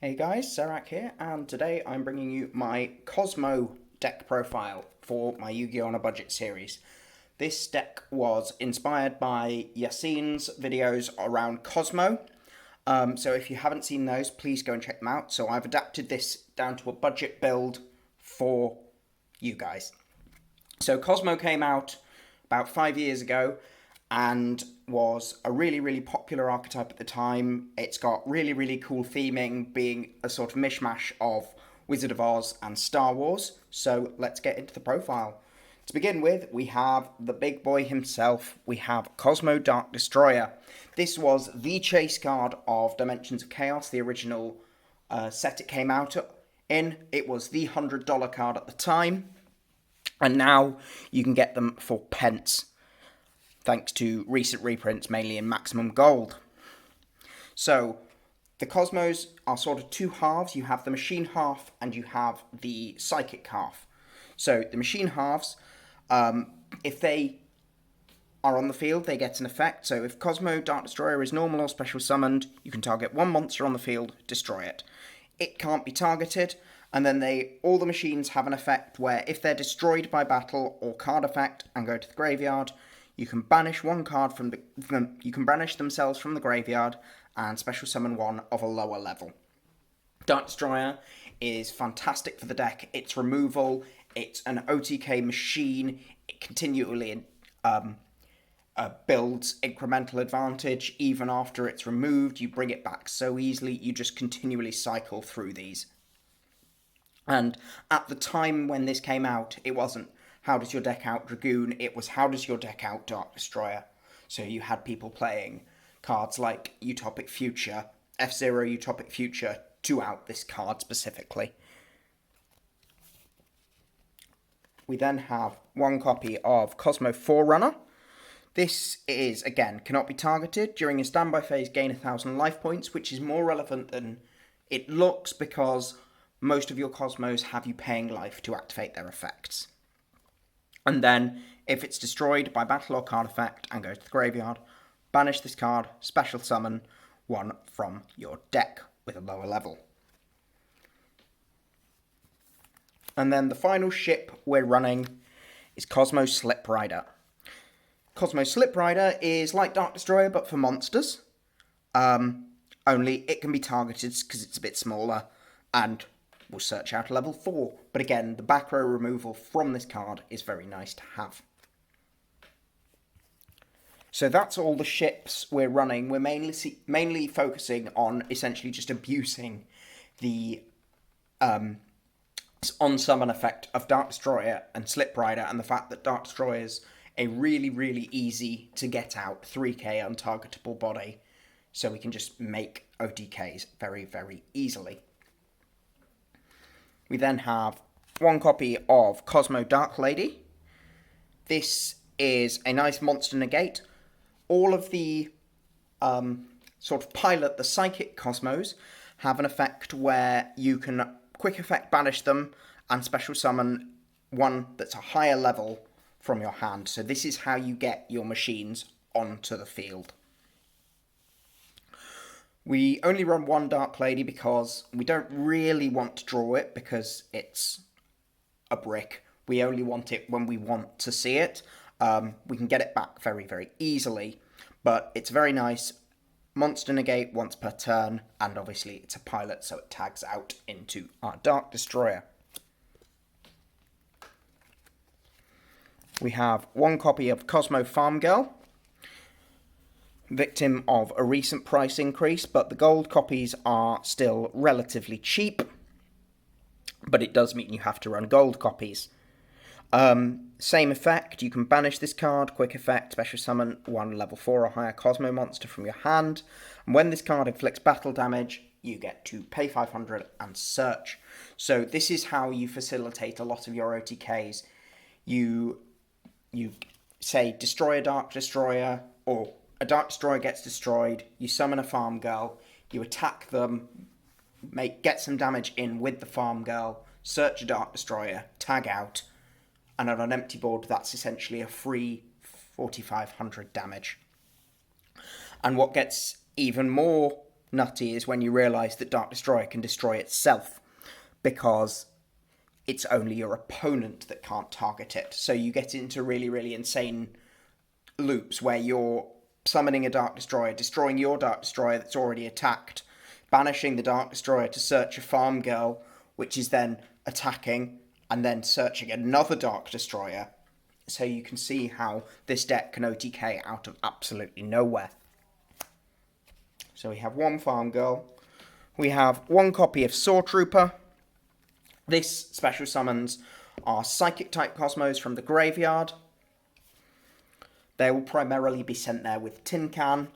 Hey guys, Sarak here, and today I'm bringing you my Kozmo deck profile for my Yu-Gi-Oh! On a Budget series. This deck was inspired by Yacine's videos around Kozmo, so if you haven't seen those, please go and check them out. So I've adapted this down to a budget build for you guys. So Kozmo came out about 5 years ago and was a really popular archetype at the time. It's got really cool theming, being a sort of mishmash of Wizard of Oz and Star Wars. So let's get into the profile. To begin with, we have the big boy himself. We have Kozmo Dark Destroyer. This was the chase card of Dimensions of Chaos, the original set it came out in. It was the $100 card at the time, and now you can get them for pence, thanks to recent reprints, mainly in Maximum Gold. So, the Cosmos are sort of two halves. You have the machine half and you have the psychic half. So, the machine halves, if they are on the field, they get an effect. So, if Kozmo Dark Destroyer is normal or special summoned, you can target one monster on the field, destroy it. It can't be targeted, and then all the machines have an effect where if they're destroyed by battle or card effect and go to the graveyard, you can banish one card you can banish themselves from the graveyard and special summon one of a lower level. Dark Destroyer is fantastic for the deck. It's removal. It's an OTK machine. It continually builds incremental advantage. Even after it's removed, you bring it back so easily. You just continually cycle through these. And at the time when this came out, it wasn't how does your deck out Dragoon, it was how does your deck out Dark Destroyer. So you had people playing cards like Utopic Future, F-Zero Utopic Future, to out this card specifically. We then have one copy of Kozmo Forerunner. This is, again, cannot be targeted. During a standby phase, gain 1,000 life points, which is more relevant than it looks because most of your Cosmos have you paying life to activate their effects. And then, if it's destroyed by battle or card effect and goes to the graveyard, banish this card, special summon one from your deck with a lower level. And then the final ship we're running is Kozmo Slip Rider. Kozmo Slip Rider is like Dark Destroyer but for monsters. Only it can be targeted because it's a bit smaller and will search out a level 4. But again, the back row removal from this card is very nice to have. So that's all the ships we're running. We're mainly focusing on essentially just abusing the on-summon effect of Dark Destroyer and Slip Rider, and the fact that Dark Destroyer is a really easy to get out 3k untargetable body, so we can just make OTKs very easily. We then have one copy of Kozmo Dark Lady. This is a nice monster negate. All of the sort of pilot, the psychic Cosmos, have an effect where you can quick effect banish them and special summon one that's a higher level from your hand. So this is how you get your machines onto the field. We only run one Dark Lady because we don't really want to draw it because it's a brick. We only want it when we want to see it. We can get it back very easily, but it's very nice. Monster negate once per turn, and obviously it's a pilot, so it tags out into our Dark Destroyer. We have one copy of Kozmo Farmgirl, victim of a recent price increase, but the gold copies are still relatively cheap, but it does mean you have to run gold copies. Same effect, you can banish this card, quick effect, special summon one level 4 or higher Kozmo monster from your hand, and when this card inflicts battle damage, you get to pay 500 and search. So this is how you facilitate a lot of your OTKs. You say destroy a Dark Destroyer, or a Dark Destroyer gets destroyed, you summon a Farm Girl, you attack them, get some damage in with the Farm Girl, search a Dark Destroyer, tag out, and on an empty board that's essentially a free 4,500 damage. And what gets even more nutty is when you realise that Dark Destroyer can destroy itself, because it's only your opponent that can't target it. So you get into really, really insane loops where you're summoning a Dark Destroyer, destroying your Dark Destroyer that's already attacked, banishing the Dark Destroyer to search a Farmgirl, which is then attacking, and then searching another Dark Destroyer. So you can see how this deck can OTK out of absolutely nowhere. So we have one Farmgirl. We have one copy of Saw Trooper. This special summons are Psychic-type Cosmos from the graveyard. They will primarily be sent there with Tin Can.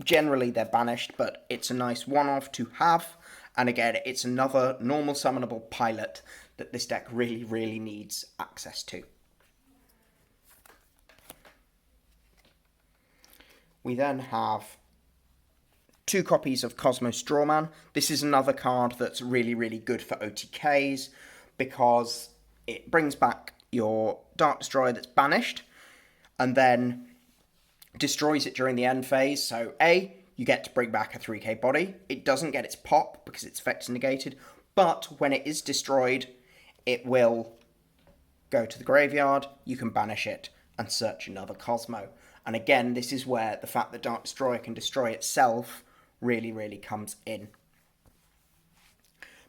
Generally, they're banished, but it's a nice one-off to have. And again, it's another normal summonable pilot that this deck really, really needs access to. We then have two copies of Kozmo Strawman. This is another card that's really, really good for OTKs because it brings back your Dark Destroyer that's banished and then destroys it during the end phase. So A, you get to bring back a 3k body. It doesn't get its pop because its effect's negated, but when it is destroyed, it will go to the graveyard, you can banish it and search another Kozmo. And again, this is where the fact that Dark Destroyer can destroy itself really, really comes in.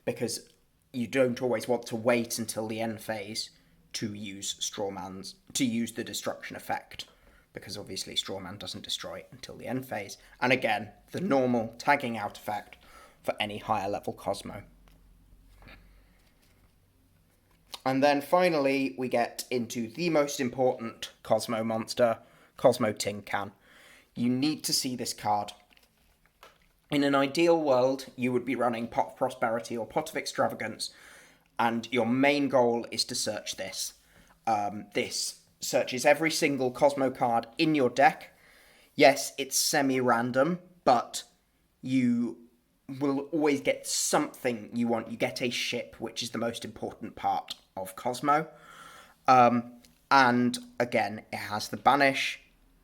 Because you don't always want to wait until the end phase to use the destruction effect. Because obviously Strawman doesn't destroy it until the end phase. And again, the normal tagging out effect for any higher level Kozmo. And then finally, we get into the most important Kozmo monster, Kozmo Tin Can. You need to see this card. In an ideal world, you would be running Pot of Prosperity or Pot of Extravagance, and your main goal is to search this. This searches every single Kozmo card in your deck. Yes, it's semi-random, but you will always get something you want. You get a ship, which is the most important part of Kozmo. And again, it has the banish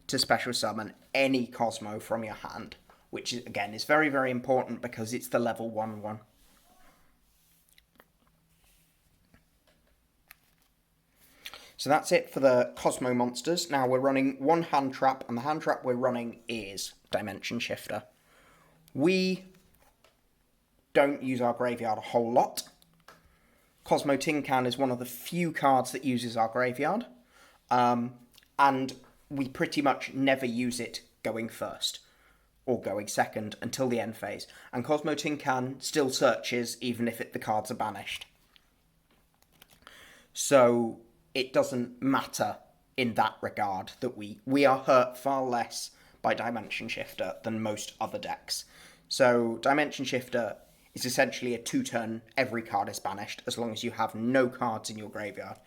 to special summon any Kozmo from your hand, which is, again, is very, very important because it's the level 1/1. So that's it for the Kozmo monsters. Now we're running one hand trap, and the hand trap we're running is Dimension Shifter. We don't use our graveyard a whole lot. Kozmo Tin Can is one of the few cards that uses our graveyard, and we pretty much never use it going first or going second until the end phase. And Kozmo Tin Can still searches even if the cards are banished. So it doesn't matter in that regard that we are hurt far less by Dimension Shifter than most other decks. So Dimension Shifter is essentially a 2-turn, every card is banished, as long as you have no cards in your graveyard.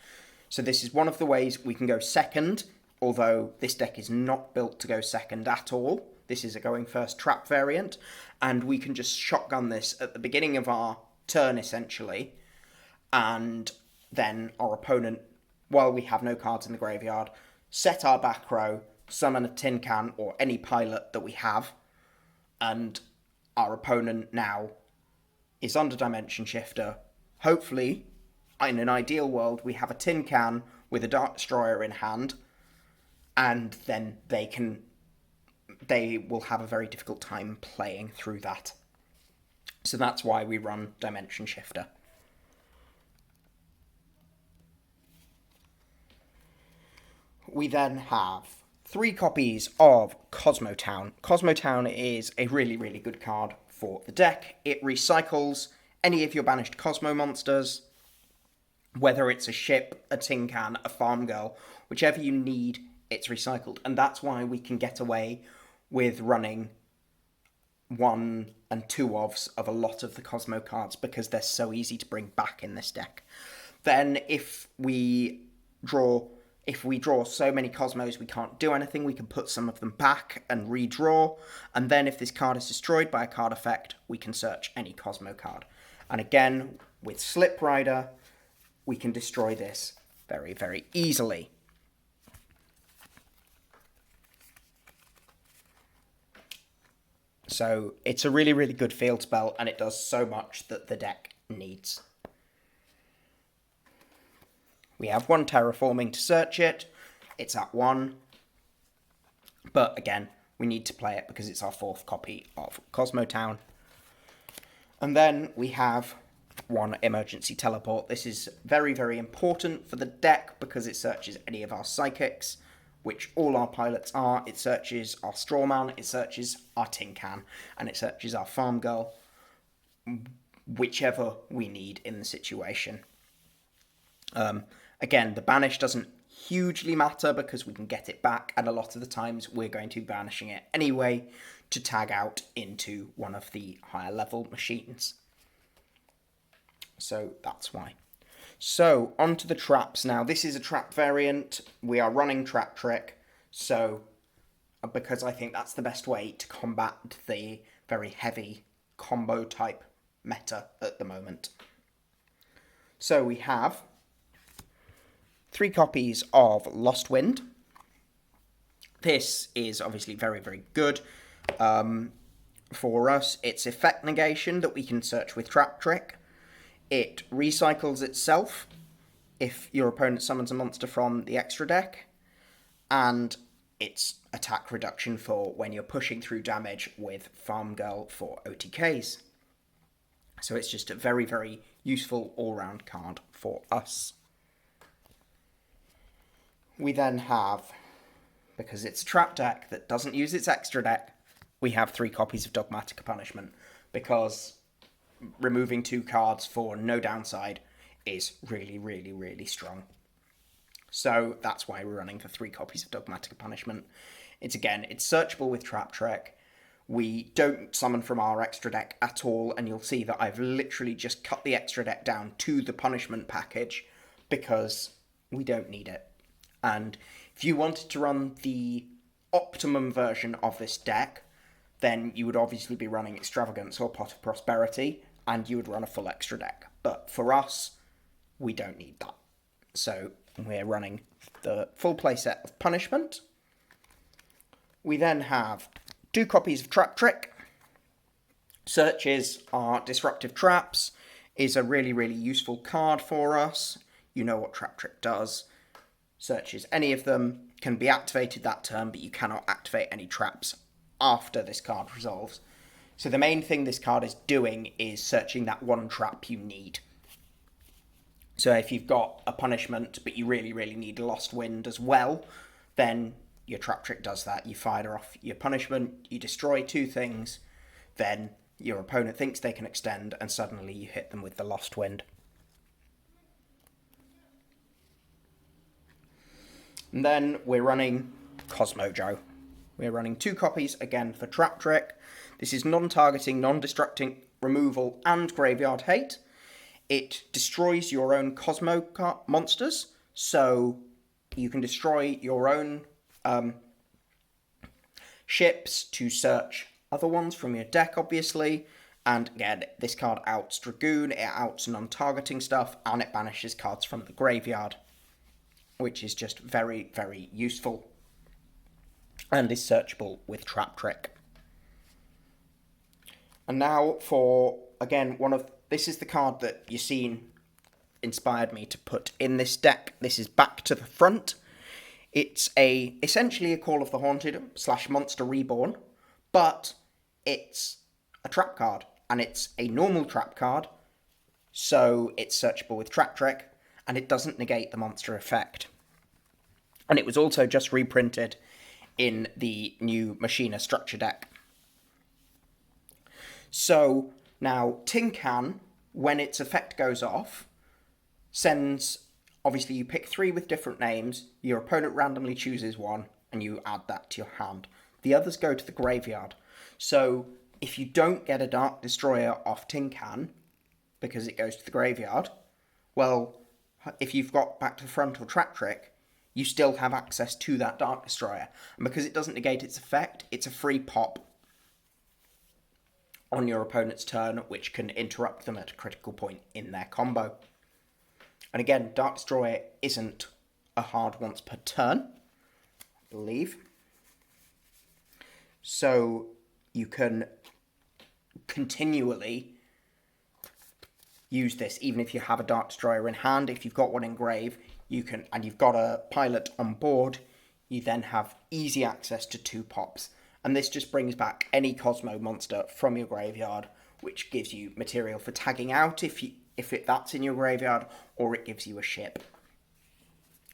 So this is one of the ways we can go second, although this deck is not built to go second at all. This is a going first trap variant, and we can just shotgun this at the beginning of our turn, essentially, and then our opponent, while we have no cards in the graveyard, set our back row, summon a Tin Can or any pilot that we have, and our opponent now is under Dimension Shifter. Hopefully, in an ideal world, we have a Tin Can with a Dark Destroyer in hand, and then they will have a very difficult time playing through that. So that's why we run Dimension Shifter. We then have 3 copies of Kozmo Town. Kozmo Town is a really, really good card for the deck. It recycles any of your banished Kozmo monsters, whether it's a ship, a Tin Can, a Farmgirl, whichever you need, it's recycled. And that's why we can get away with running 1 and 2-ofs of a lot of the Kozmo cards because they're so easy to bring back in this deck. Then if we draw so many Kozmos we can't do anything, we can put some of them back and redraw. And then if this card is destroyed by a card effect, we can search any Kozmo card. And again, with Slip Rider, we can destroy this very, very easily. So it's a really, really good field spell, and it does so much that the deck needs. We have 1 terraforming to search it. It's at 1. But again, we need to play it because it's our 4th copy of Kozmo Town. And then we have 1 emergency teleport. This is very, very important for the deck because it searches any of our psychics, which all our pilots are. It searches our Strawman, it searches our Tin Can, and it searches our Farmgirl, whichever we need in the situation. Again, the banish doesn't hugely matter because we can get it back, and a lot of the times we're going to be banishing it anyway to tag out into one of the higher level machines. So that's why. So, onto the traps now. This is a trap variant. We are running Trap Trick, so because I think that's the best way to combat the very heavy combo type meta at the moment. So we have 3 copies of Lost Wind. This is obviously very, very good. For us, it's effect negation that we can search with Trap Trick. It recycles itself if your opponent summons a monster from the extra deck, and it's attack reduction for when you're pushing through damage with Farmgirl for OTKs. So it's just a very, very useful all-round card for us. We then have, because it's a trap deck that doesn't use its extra deck, we have 3 copies of Dogmatika Punishment, because removing 2 cards for no downside is really, really, really strong. So that's why we're running the 3 copies of Dogmatika Punishment. It's searchable with Trap Trick. We don't summon from our extra deck at all, and you'll see that I've literally just cut the extra deck down to the punishment package because we don't need it. And if you wanted to run the optimum version of this deck, then you would obviously be running Extravagance or Pot of Prosperity, and you would run a full extra deck. But for us, we don't need that. So we're running the full playset of Punishment. We then have 2 copies of Trap Trick. Searches are Disruptive Traps, is a really, really useful card for us. You know what Trap Trick does. Searches any of them, can be activated that turn, but you cannot activate any traps after this card resolves. So the main thing this card is doing is searching that 1 trap you need. So if you've got a punishment, but you really, really need a Lost Wind as well, then your Trap Trick does that. You fire off your punishment, you destroy 2 things, then your opponent thinks they can extend, and suddenly you hit them with the Lost Wind. And then we're running Kozmo. We're running 2 copies again for Trap Trick. This is non-targeting, non-destructing removal and graveyard hate. It destroys your own Kozmo monsters, so you can destroy your own ships to search other ones from your deck, obviously. And again, this card outs Dragoon, it outs non-targeting stuff, and it banishes cards from the graveyard, which is just very, very useful and is searchable with Trap Trick. And now for, again, this is the card that Yacine inspired me to put in this deck. This is Back to the Front. It's essentially a Call of the Haunted / Monster Reborn, but it's a trap card, and it's a normal trap card, so it's searchable with Trap Trick, and it doesn't negate the monster effect. And it was also just reprinted in the new Machina structure deck. So now Tin Can, when its effect goes off, sends, obviously you pick 3 with different names, your opponent randomly chooses 1, and you add that to your hand. The others go to the graveyard. So if you don't get a Dark Destroyer off Tin Can, because it goes to the graveyard, well, if you've got Back to the Front or Trap Trick, you still have access to that Dark Destroyer. And because it doesn't negate its effect, it's a free pop on your opponent's turn, which can interrupt them at a critical point in their combo. And again, Dark Destroyer isn't a hard once per turn, I believe. So you can continually use this, even if you have a Dark Destroyer in hand. If you've got one in grave, you can, and you've got a pilot on board, you then have easy access to 2 pops. And this just brings back any Kozmo monster from your graveyard, which gives you material for tagging out if that's in your graveyard, or it gives you a ship.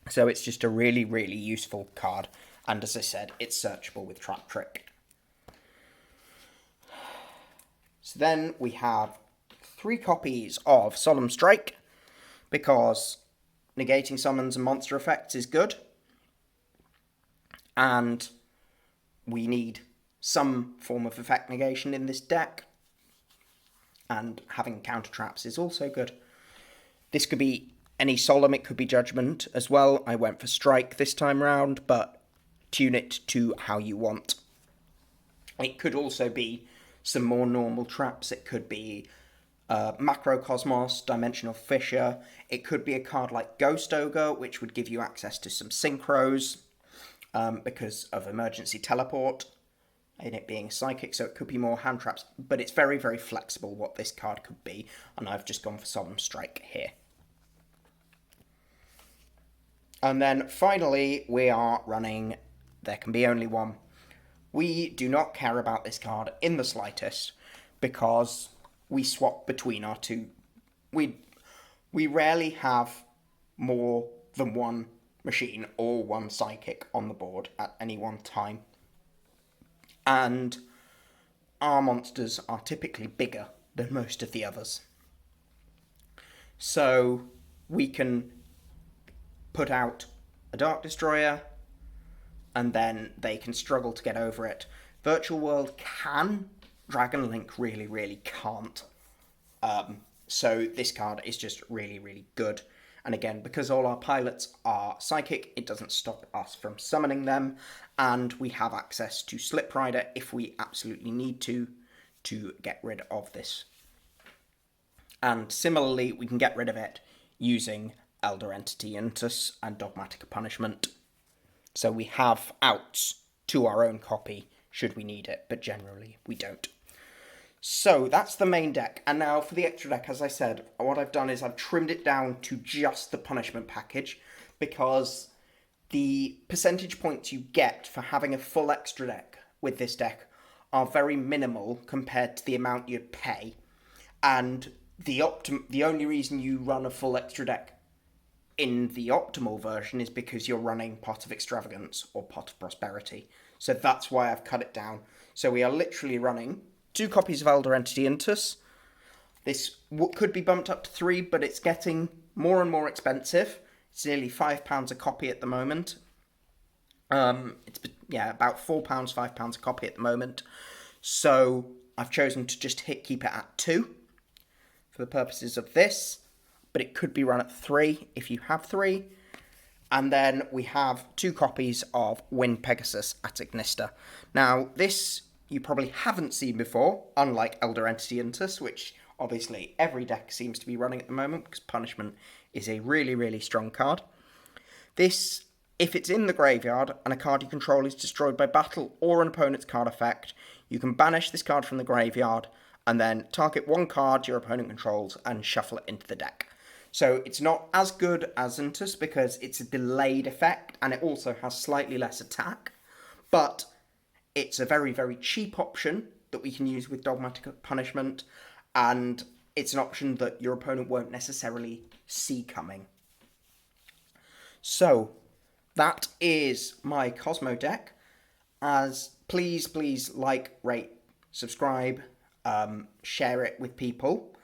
So it's just a really, really useful card. And as I said, it's searchable with Trap Trick. So then we have 3 copies of Solemn Strike, because negating summons and monster effects is good. And we need some form of effect negation in this deck. And having counter traps is also good. This could be any Solemn, it could be Judgment as well. I went for Strike this time round, but tune it to how you want. It could also be some more normal traps. It could be Macrocosmos, Dimensional Fissure. It could be a card like Ghost Ogre, which would give you access to some synchros because of emergency teleport, and it being psychic, so it could be more hand traps. But it's very, very flexible what this card could be, and I've just gone for Solemn Strike here. And then finally, we are running There Can Be Only One. We do not care about this card in the slightest, because we swap between our 2. We rarely have more than 1 machine or 1 psychic on the board at any one time. And our monsters are typically bigger than most of the others. So we can put out a Dark Destroyer, and then they can struggle to get over it. Virtual World can, Dragon Link really, really can't. So this card is just really, really good. And again, because all our pilots are psychic, it doesn't stop us from summoning them, and we have access to Slip Rider if we absolutely need to get rid of this. And similarly, we can get rid of it using Elder Entity Intus and Dogmatika Punishment. So we have outs to our own copy should we need it, but generally we don't. So that's the main deck, and now for the extra deck, as I said, what I've done is I've trimmed it down to just the punishment package, because the percentage points you get for having a full extra deck with this deck are very minimal compared to the amount you'd pay, and the only reason you run a full extra deck in the optimal version is because you're running Pot of Extravagance or Pot of Prosperity. So that's why I've cut it down. So we are literally running 2 copies of Elder Entity Intus. This could be bumped up to 3, but it's getting more and more expensive. It's nearly £5 a copy at the moment. It's about £4, £5 a copy at the moment. So I've chosen to just keep it at 2 for the purposes of this. But it could be run at 3 if you have 3. And then we have 2 copies of Wind Pegasus at Ignista. Now, this you probably haven't seen before, unlike Elder Entity Intus, which obviously every deck seems to be running at the moment, because Punishment is a really, really strong card. This, if it's in the graveyard and a card you control is destroyed by battle or an opponent's card effect, you can banish this card from the graveyard and then target 1 card your opponent controls and shuffle it into the deck. So it's not as good as Intus because it's a delayed effect, and it also has slightly less attack, but it's a very, very cheap option that we can use with Dogmatika Punishment, and it's an option that your opponent won't necessarily see coming. So that is my Kozmo deck. Please like, rate, subscribe, share it with people.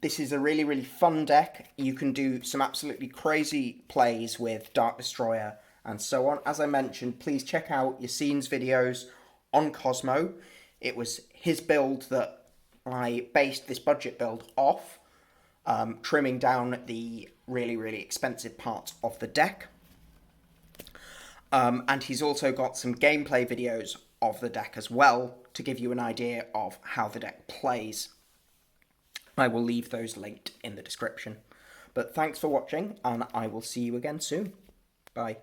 This is a really, really fun deck. You can do some absolutely crazy plays with Dark Destroyer and so on. As I mentioned, please check out Yacine's videos on Kozmo. It was his build that I based this budget build off, trimming down the really, really expensive parts of the deck. And he's also got some gameplay videos of the deck as well to give you an idea of how the deck plays. I will leave those linked in the description. But thanks for watching, and I will see you again soon. Bye.